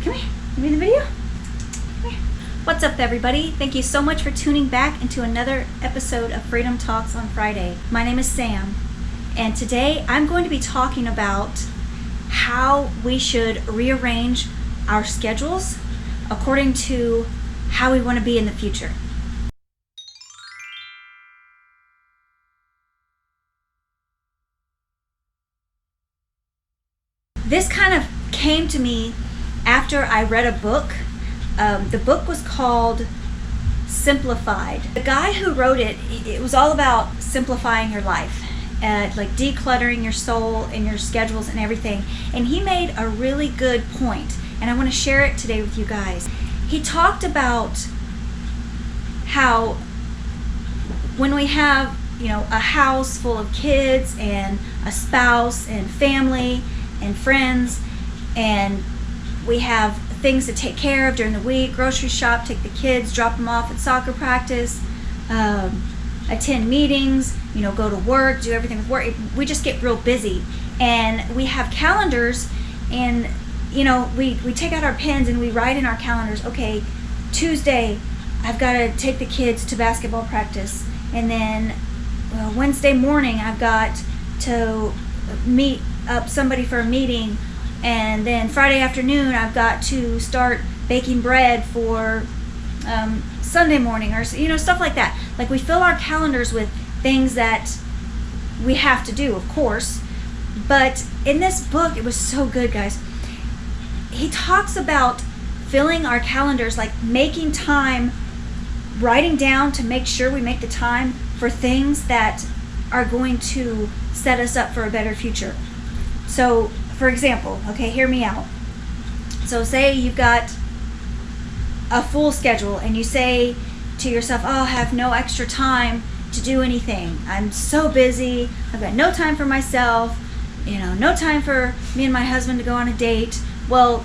Come here. Give me the video. Come here. What's up, everybody? Thank you so much for tuning back into another episode of Freedom Talks on Friday. My name is Sam, and today I'm going to be talking about how we should rearrange our schedules according to how we want to be in the future. This kind of came to me after I read a book. The book was called Simplified. The guy who wrote it, it was all about simplifying your life, like decluttering your soul and your schedules and everything. And he made a really good point, and I want to share it today with you guys. He talked about how when we have, a house full of kids and a spouse and family and friends, and we have things to take care of during the week, grocery shop, take the kids, drop them off at soccer practice, attend meetings, go to work, do everything with work. We just get real busy, and we have calendars, and we take out our pens and we write in our calendars, okay, Tuesday I've got to take the kids to basketball practice, and then Wednesday morning I've got to meet up somebody for a meeting, and then Friday afternoon I've got to start baking bread for Sunday morning, or stuff like that. Like, we fill our calendars with things that we have to do, of course. But in this book, it was so good, guys. He talks about filling our calendars, like making time, writing down to make sure we make the time for things that are going to set us up for a better future. So, for example, okay, hear me out. So say you've got a full schedule and you say to yourself, oh, I have no extra time to do anything. I'm so busy. I've got no time for myself, no time for me and my husband to go on a date. Well,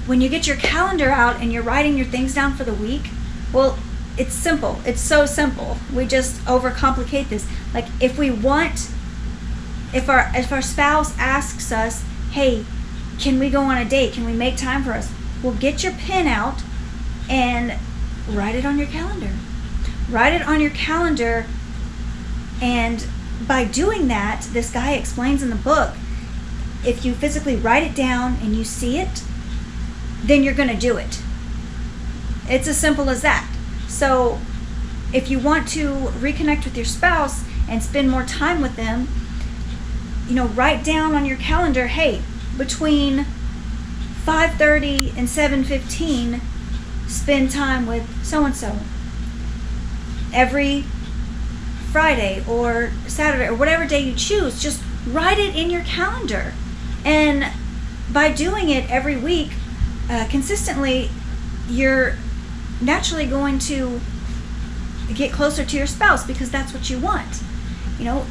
when you get your calendar out and you're writing your things down for the week, well, it's simple. It's so simple. We just overcomplicate this. Like, if our spouse asks us, hey, can we go on a date? Can we make time for us? Well, get your pen out and write it on your calendar. Write it on your calendar, and by doing that, this guy explains in the book, if you physically write it down and you see it, then you're going to do it. It's as simple as that. So if you want to reconnect with your spouse and spend more time with them, write down on your calendar, hey, between 5:30 and 7:15, spend time with so-and-so. Every Friday or Saturday or whatever day you choose, just write it in your calendar. And by doing it every week, consistently, you're naturally going to get closer to your spouse, because that's what you want.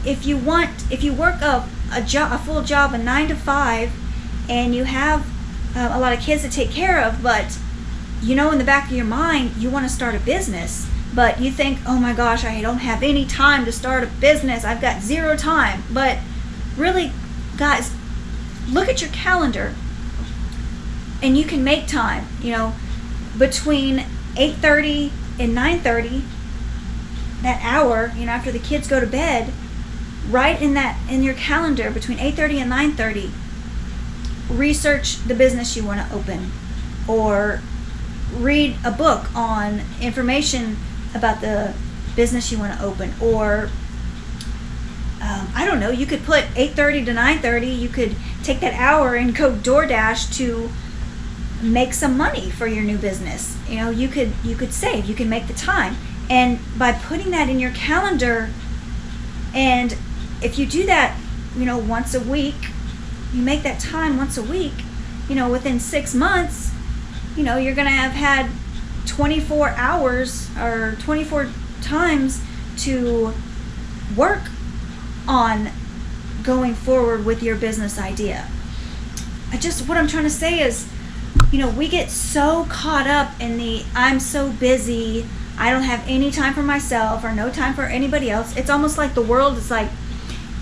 If you work a full job, a 9 to 5, and you have a lot of kids to take care of, but in the back of your mind you want to start a business, but you think, oh my gosh, I don't have any time to start a business, I've got zero time. But really, guys, look at your calendar and you can make time. Between 8:30 and 9:30, that hour, after the kids go to bed, write in your calendar between 8:30 and 9:30, research the business you want to open, or read a book on information about the business you want to open, or I don't know, you could put 8:30 to 9:30, you could take that hour and go DoorDash to make some money for your new business. You could save, you can make the time. And by putting that in your calendar, and if you do that, once a week, you make that time once a week, within 6 months, you're going to have had 24 hours or 24 times to work on going forward with your business idea. What I'm trying to say is, we get so caught up in the I'm so busy, I don't have any time for myself or no time for anybody else. It's almost like the world is like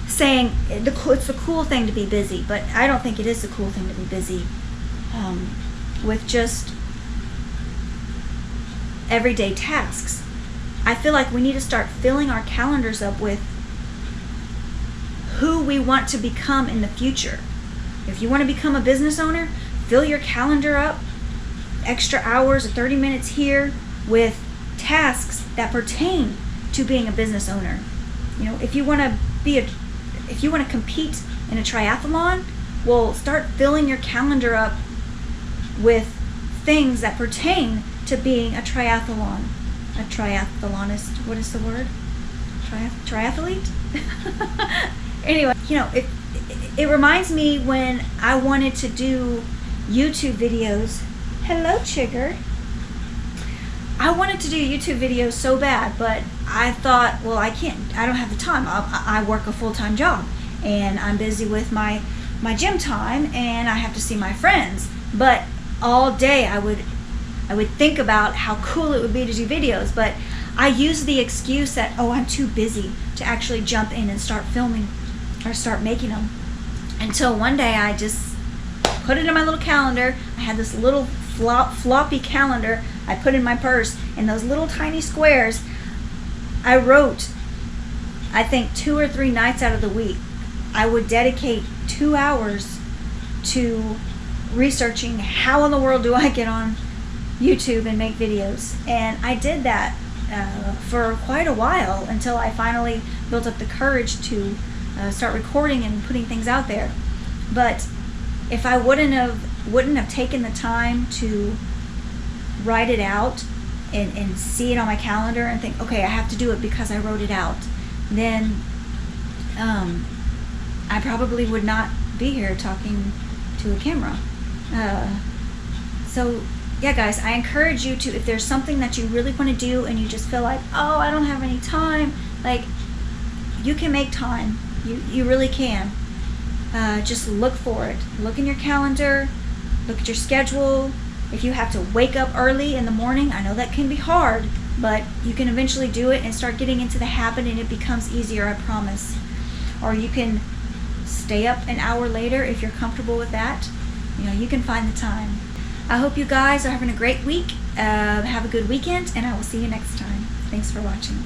saying it's the cool thing to be busy, but I don't think it is the cool thing to be busy. with just everyday tasks. I feel like we need to start filling our calendars up with who we want to become in the future. If you want to become a business owner, fill your calendar up, extra hours or 30 minutes here with tasks that pertain to being a business owner. You know, if you want to compete in a triathlon, well, start filling your calendar up with things that pertain to being a triathlon. A triathlonist, what is the word? Triathlete? Anyway, you know, it reminds me when I wanted to do YouTube videos. Hello, Chigger. I wanted to do YouTube videos so bad, but I thought, well, I don't have the time. I work a full-time job, and I'm busy with my gym time, and I have to see my friends. But all day I would think about how cool it would be to do videos, but I used the excuse that, oh, I'm too busy to actually jump in and start filming or start making them. Until one day I just put it in my little calendar. I had this little floppy calendar I put in my purse, and those little tiny squares, I wrote, I think 2 or 3 nights out of the week, I would dedicate 2 hours to researching how in the world do I get on YouTube and make videos. And I did that for quite a while until I finally built up the courage to start recording and putting things out there. But if I wouldn't have taken the time to write it out and see it on my calendar and think, okay, I have to do it because I wrote it out, then I probably would not be here talking to a camera. So yeah, guys, I encourage you to, if there's something that you really want to do and you just feel like, oh, I don't have any time, like, you can make time. You really can. Just look for it. Look in your calendar, look at your schedule. If you have to wake up early in the morning, I know that can be hard, but you can eventually do it and start getting into the habit, and it becomes easier, I promise. Or you can stay up an hour later if you're comfortable with that. You know, you can find the time. I hope you guys are having a great week. Have a good weekend, and I will see you next time. Thanks for watching.